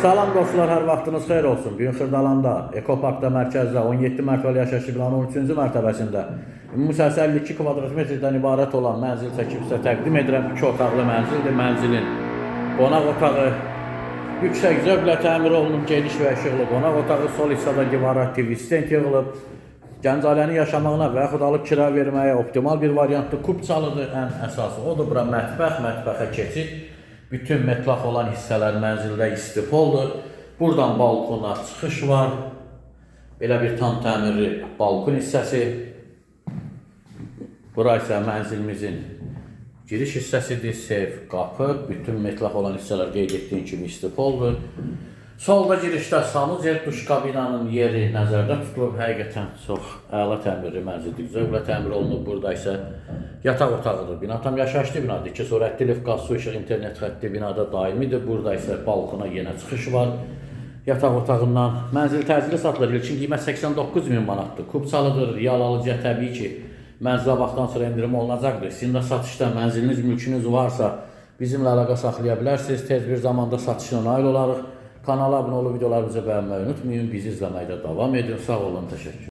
Salam dostlar, hər vaxtınız xeyir olsun. Bugün Xırdalanda, Ekoparkda mərkəzdə 17 mərtəbəli yaşayışlı binanın 13-cü mərtəbəsində ümumi 52 kvadrat metrdən ibarət olan mənzil çəkib sizə təqdim edirəm. 2 otaqlı mənzildir. Mənzilin qonaq otağı yüksək zövqlə təmir olunub, geniş və işıqlı qonaq otağı, sol hissədə divara TV stent yığılıb. Gənc ailənin yaşamağına və yaxud alıb kira verməyə optimal bir variantdır. Kubçalıdır, ən əsası odur. Bura mətbəx, mətbəxə keçid. Bütün metlaq olan hissələr mənzildə istipoldur. Buradan balkona çıxış var. Belə bir tam təmirli balkon hissəsi. Bura isə mənzilimizin giriş hissəsidir. Seyf, qapı, bütün metlaq olan hissələr qeyd etdiyim kimi istipoldur. Solda girişdə sanuzel duş kabinanın yeri nəzərdə tutulub. Həqiqətən çox əla təmirli mənzildir. Zövqlə təmir olunub. Burada isə yataq otağıdır. Bina tam yaşayışlı binadır. 2 sürətli lift, qaz, su, işıq, internet xətti binada daimidir. Burada isə balkona yenə çıxış var. Yataq otağından mənzil təcili satılır. İlkin qiymət 89 min manatdır. Kubçalıdır. Real alıcıya təbii ki, mənzilə baxdan sonra endirim olunacaqdır. Sizin də satışda mənziliniz, mülkünüz varsa bizimlə əlaqə saxlaya bilərsiniz. Tez bir zamanda satışına nail olarıq. Kanala abunə olub videolarımızı bəyənməyi unutmayın. Bizi izləməkdə davam edin. Sağ olun, təşəkkür.